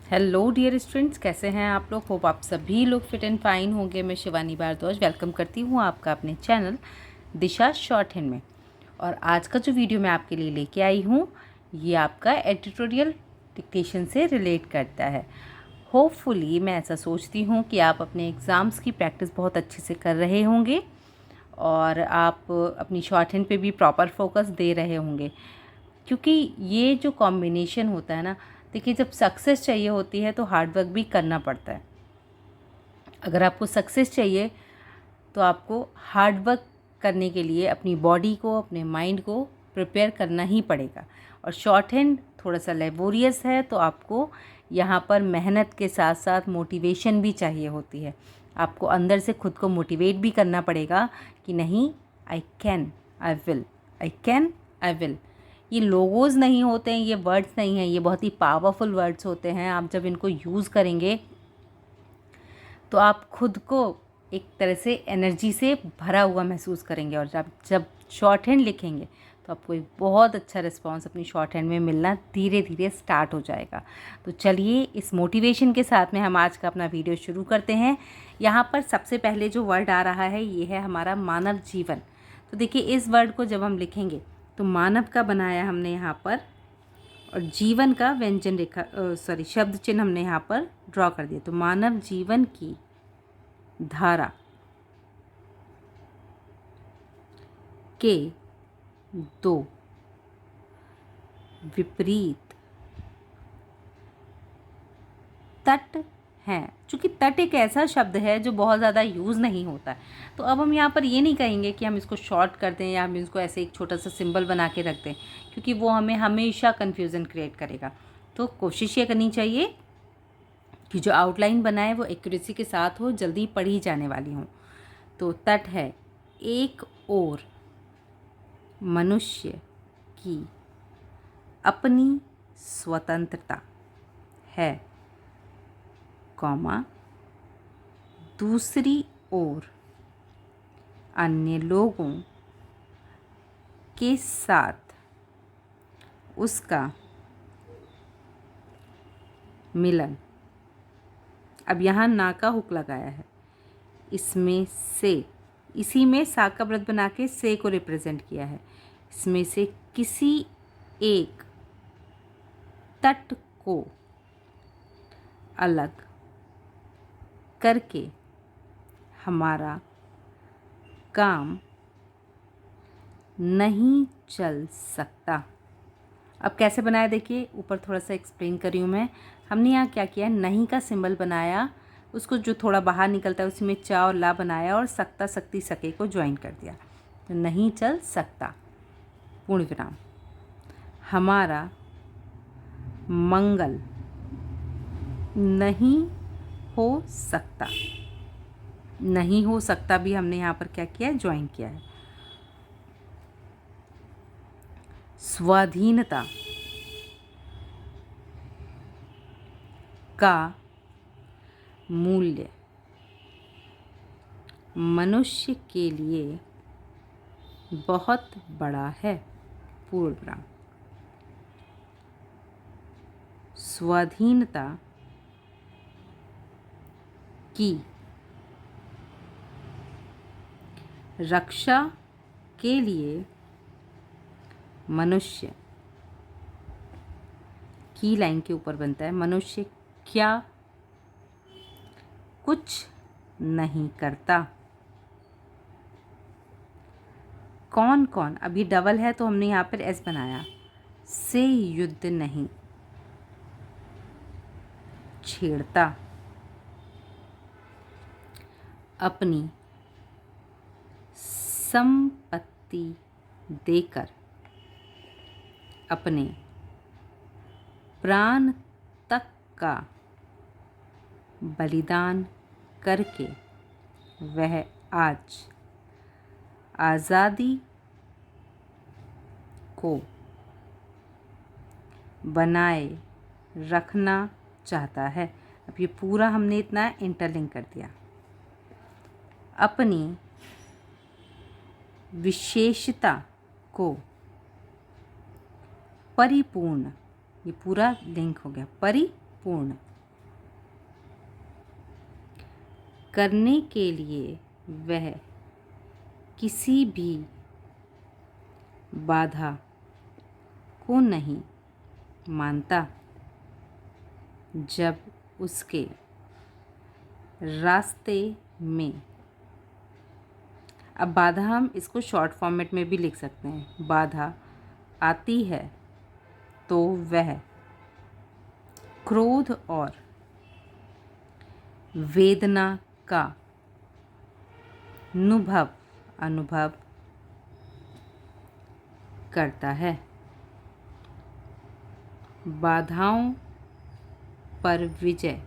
Hello dear students, कैसे हैं आप लोग। होप आप सभी लोग फिट एंड फाइन होंगे। मैं शिवानी भारद्वाज वेलकम करती हूँ आपका अपने चैनल दिशा शॉर्ट हैंड में। और आज का जो वीडियो मैं आपके लिए लेके आई हूँ ये आपका एडिटोरियल डिक्टेशन से रिलेट करता है। होपफुली मैं ऐसा सोचती हूँ कि आप अपने एग्ज़ाम्स की प्रैक्टिस बहुत अच्छे से कर रहे होंगे और आप अपनी शॉर्ट हैंड पे भी प्रॉपर फोकस दे रहे होंगे, क्योंकि ये जो कॉम्बिनेशन होता है ना, देखिए जब सक्सेस चाहिए होती है तो हार्ड वर्क भी करना पड़ता है। अगर आपको सक्सेस चाहिए तो आपको हार्ड वर्क करने के लिए अपनी बॉडी को, अपने माइंड को प्रिपेयर करना ही पड़ेगा। और शॉर्ट हैंड थोड़ा सा लेबोरियस है तो आपको यहाँ पर मेहनत के साथ साथ मोटिवेशन भी चाहिए होती है। आपको अंदर से खुद को मोटिवेट भी करना पड़ेगा कि नहीं, I can, I will, I can, I will. ये लोगोज़ नहीं होते हैं, ये वर्ड्स नहीं हैं, ये बहुत ही पावरफुल वर्ड्स होते हैं। आप जब इनको यूज़ करेंगे तो आप खुद को एक तरह से एनर्जी से भरा हुआ महसूस करेंगे। और जब शॉर्ट हैंड लिखेंगे तो आपको एक बहुत अच्छा रिस्पांस अपनी शॉर्ट हैंड में मिलना धीरे धीरे स्टार्ट हो जाएगा। तो चलिए इस मोटिवेशन के साथ में हम आज का अपना वीडियो शुरू करते हैं। यहाँ पर सबसे पहले जो वर्ड आ रहा है ये है हमारा मानव जीवन। तो देखिए इस वर्ड को जब हम लिखेंगे तो मानव का बनाया हमने यहाँ पर, और जीवन का व्यंजन रेखा शब्द चिन्ह हमने यहाँ पर ड्रॉ कर दिया। तो मानव जीवन की धारा के दो विपरीत तट हैं। चूँकि तट एक ऐसा शब्द है जो बहुत ज़्यादा यूज़ नहीं होता है, तो अब हम यहाँ पर ये नहीं कहेंगे कि हम इसको शॉर्ट कर दें या हम इसको ऐसे एक छोटा सा सिंबल बना के रख दें, क्योंकि वो हमें हमेशा कन्फ्यूज़न क्रिएट करेगा। तो कोशिश ये करनी चाहिए कि जो आउटलाइन बनाए वो एक्यूरेसी के साथ हो, जल्दी पढ़ी जाने वाली हो। तो तट है एक ओर मनुष्य की अपनी स्वतंत्रता है, कॉमा, दूसरी ओर अन्य लोगों के साथ उसका मिलन। अब यहाँ ना का हुक लगाया है, इसमें से, इसी में सा का व्रत बना के से को रिप्रेजेंट किया है। इसमें से किसी एक तट को अलग करके हमारा काम नहीं चल सकता। अब कैसे बनाया देखिए, ऊपर थोड़ा सा एक्सप्लेन कर रही हूँ मैं। हमने यहाँ क्या किया, नहीं का सिंबल बनाया, उसको जो थोड़ा बाहर निकलता है उसमें चा और ला बनाया और सकता सकती सके को ज्वाइन कर दिया। तो नहीं चल सकता, पूर्ण विराम, हमारा मंगल नहीं हो सकता। नहीं हो सकता भी हमने यहाँ पर क्या किया है, ज्वाइन किया है। स्वाधीनता का मूल्य मनुष्य के लिए बहुत बड़ा है, पूर्ण विराम। स्वाधीनता की रक्षा के लिए मनुष्य, की लाइन के ऊपर बनता है, मनुष्य क्या कुछ नहीं करता। कौन कौन, अभी डबल है तो हमने यहाँ पर एस बनाया, से युद्ध नहीं छेड़ता, अपनी संपत्ति देकर, अपने प्राण तक का बलिदान करके वह आज आज़ादी को बनाए रखना चाहता है। अब ये पूरा हमने इतना इंटरलिंक कर दिया। अपनी विशेषता को परिपूर्ण, ये पूरा लिंक हो गया, परिपूर्ण करने के लिए वह किसी भी बाधा को नहीं मानता। जब उसके रास्ते में, अब बाधा हम इसको शॉर्ट फॉर्मेट में भी लिख सकते हैं, बाधा आती है तो वह क्रोध और वेदना का अनुभव करता है। बाधाओं पर विजय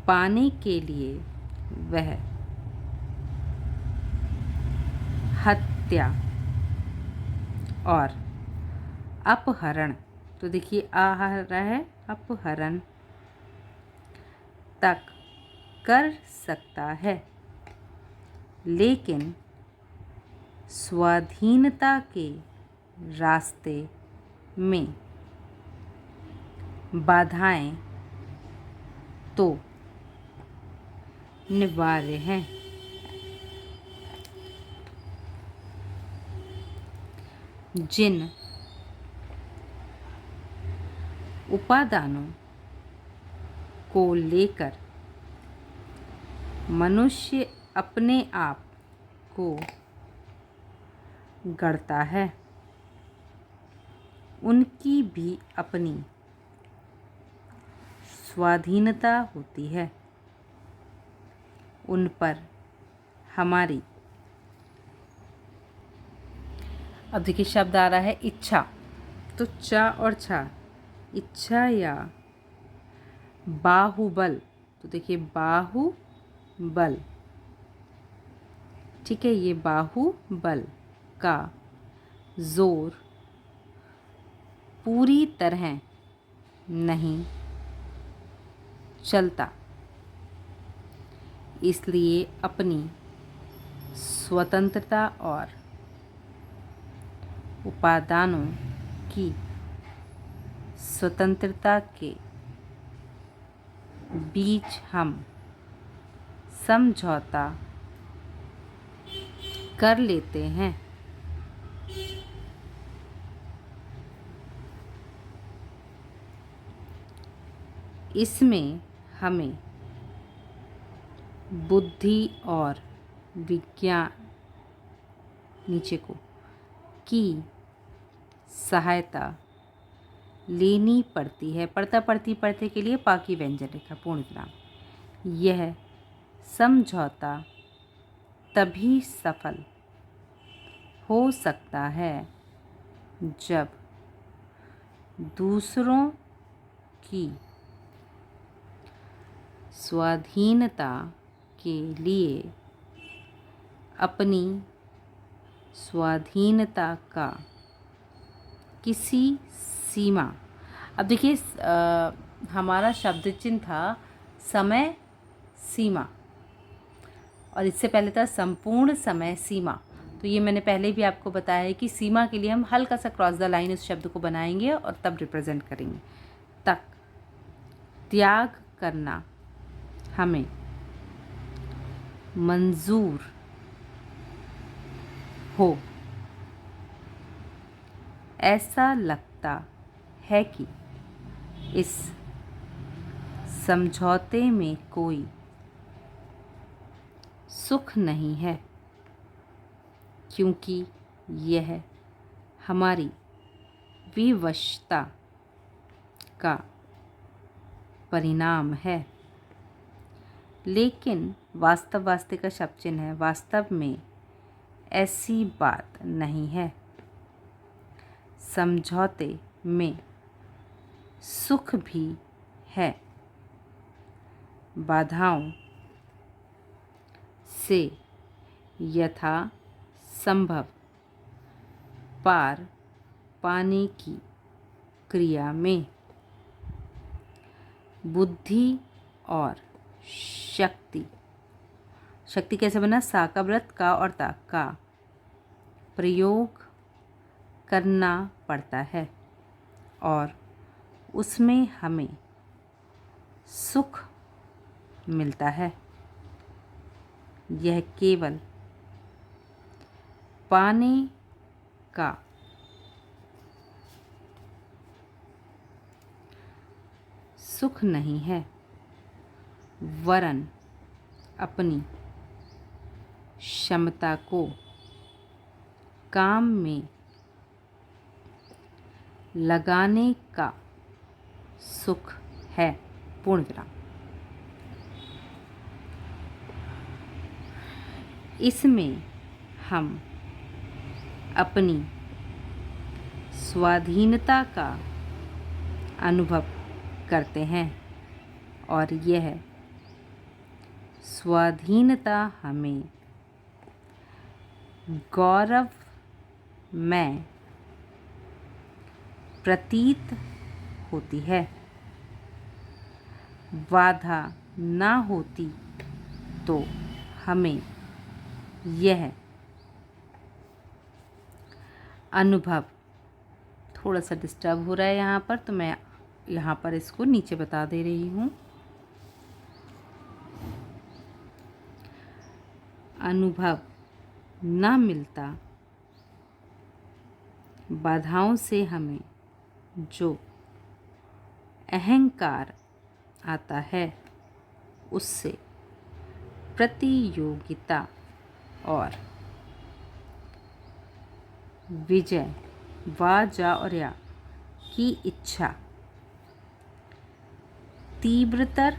पाने के लिए वह हत्या और अपहरण, तो देखिए आ रहा है अपहरण तक कर सकता है, लेकिन स्वाधीनता के रास्ते में बाधाएं तो अनिवार्य हैं। जिन उपादानों को लेकर मनुष्य अपने आप को गढ़ता है, उनकी भी अपनी स्वाधीनता होती है। उन पर हमारी, अब देखिए शब्द आ रहा है इच्छा, तो चा और छा, इच्छा या बाहुबल, तो देखिए बाहुबल, ठीक है, ये बाहुबल का जोर पूरी तरह नहीं चलता, इसलिए अपनी स्वतंत्रता और उपादानों की स्वतंत्रता के बीच हम समझौता कर लेते हैं। इसमें हमें बुद्धि और विज्ञान नीचे को की सहायता लेनी पड़ती है। पढ़ते के लिए पाकी व्यंजन रेखा पूर्ण विराम। यह समझौता तभी सफल हो सकता है जब दूसरों की स्वाधीनता के लिए अपनी स्वाधीनता का किसी सीमा, अब देखिए हमारा शब्द चिन्ह था समय सीमा और इससे पहले था संपूर्ण समय सीमा। तो ये मैंने पहले भी आपको बताया है कि सीमा के लिए हम हल्का सा क्रॉस द लाइन इस शब्द को बनाएंगे और तब रिप्रेजेंट करेंगे। तक त्याग करना हमें मंजूर हो, ऐसा लगता है कि इस समझौते में कोई सुख नहीं है, क्योंकि यह हमारी विवशता का परिणाम है। लेकिन वास्तव का शब्द चिन्ह है, वास्तव में ऐसी बात नहीं है। समझौते में सुख भी है। बाधाओं से यथा संभव पार पाने की क्रिया में बुद्धि और शक्ति कैसे बना, सा का व्रत का और ता का प्रयोग करना पड़ता है और उसमें हमें सुख मिलता है। यह केवल पाने का सुख नहीं है, वरन अपनी क्षमता को काम में लगाने का सुख है। पूर्ण विराम। इसमें हम अपनी स्वाधीनता का अनुभव करते हैं और यह स्वाधीनता हमें गौरवमय प्रतीत होती है। बाधा ना होती तो हमें यह अनुभव, थोड़ा सा डिस्टर्ब हो रहा है यहाँ पर, तो मैं यहाँ पर इसको नीचे बता दे रही हूँ। अनुभव ना मिलता, बाधाओं से हमें जो अहंकार आता है उससे प्रतियोगिता और विजय वाजा की इच्छा तीव्रतर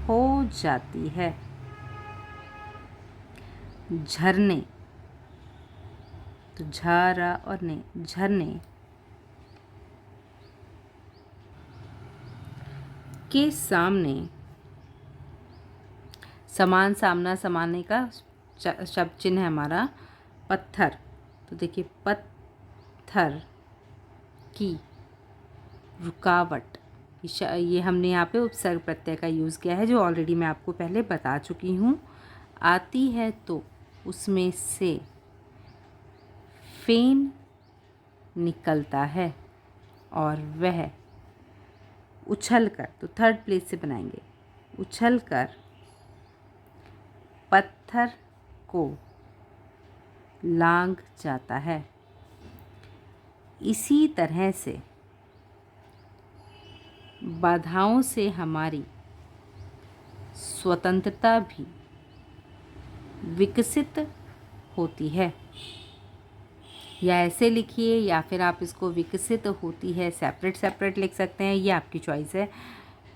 हो जाती है। झरने, तो झारा और ने, झरने के सामने, समान सामना समाने का शब्द चिन्ह है हमारा पत्थर। तो देखिए, पत्थर की रुकावट, ये हमने यहाँ पे उपसर्ग प्रत्यय का यूज़ किया है, जो ऑलरेडी मैं आपको पहले बता चुकी हूँ। आती है तो उसमें से फेन निकलता है और वह उछलकर, तो थर्ड प्लेस से बनाएंगे, उछलकर पत्थर को लांघ जाता है। इसी तरह से बाधाओं से हमारी स्वतंत्रता भी विकसित होती है। या ऐसे लिखिए, या फिर आप इसको विकसित होती है सेपरेट लिख सकते हैं, ये आपकी चॉइस है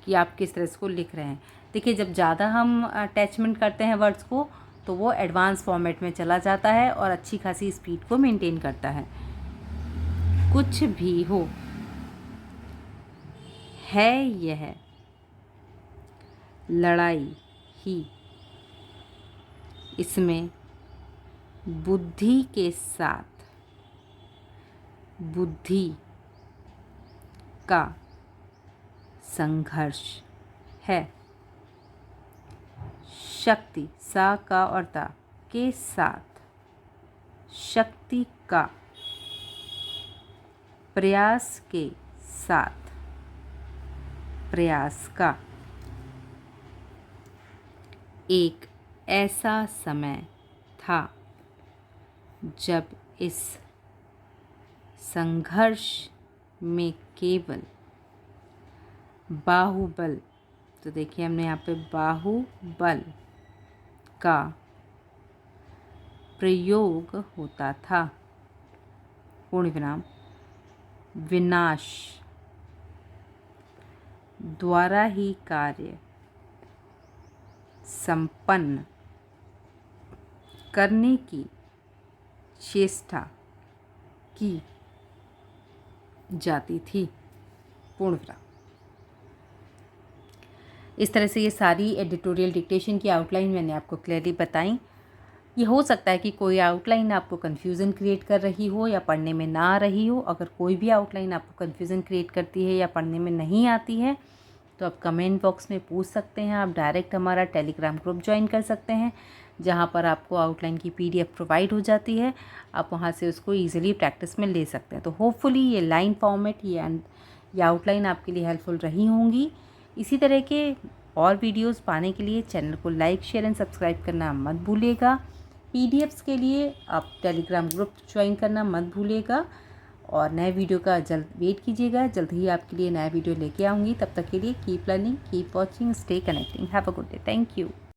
कि आप किस तरह इसको लिख रहे हैं। देखिए, जब ज़्यादा हम अटैचमेंट करते हैं वर्ड्स को तो वो एडवांस फॉर्मेट में चला जाता है और अच्छी खासी स्पीड को मेंटेन करता है। कुछ भी हो, है यह लड़ाई ही। इसमें बुद्धि के साथ बुद्धि का संघर्ष है। शक्ति, सा का और ता के साथ शक्ति का, प्रयास के साथ प्रयास का। एक ऐसा समय था जब इस संघर्ष में केवल बाहुबल, तो देखिए हमने यहाँ पे बाहुबल का प्रयोग होता था। पूर्ण विराम। विनाश द्वारा ही कार्य संपन्न करने की चेष्टा की जाती थी। पूर्ण विराम। इस तरह से ये सारी एडिटोरियल डिक्टेशन की आउटलाइन मैंने आपको क्लियरली बताई। ये हो सकता है कि कोई आउटलाइन आपको कन्फ्यूज़न क्रिएट कर रही हो या पढ़ने में ना आ रही हो। अगर कोई भी आउटलाइन आपको कन्फ्यूज़न क्रिएट करती है या पढ़ने में नहीं आती है तो आप कमेंट बॉक्स में पूछ सकते हैं। आप डायरेक्ट हमारा टेलीग्राम ग्रुप ज्वाइन कर सकते हैं, जहाँ पर आपको आउटलाइन की PDF प्रोवाइड हो जाती है। आप वहाँ से उसको ईजिली प्रैक्टिस में ले सकते हैं। तो होपफुली ये लाइन फॉर्मेट, ये आउटलाइन आपके लिए हेल्पफुल रही होंगी। इसी तरह के और वीडियोस पाने के लिए चैनल को लाइक, शेयर एंड सब्सक्राइब करना मत भूलिएगा। पीडीएफ्स के लिए आप टेलीग्राम ग्रुप ज्वाइन करना मत भूलिएगा और नए वीडियो का जल्द वेट कीजिएगा। जल्द ही आपके लिए नया वीडियो लेके आऊँगी। तब तक के लिए keep learning, keep watching, stay connecting. Have a good day. Thank you.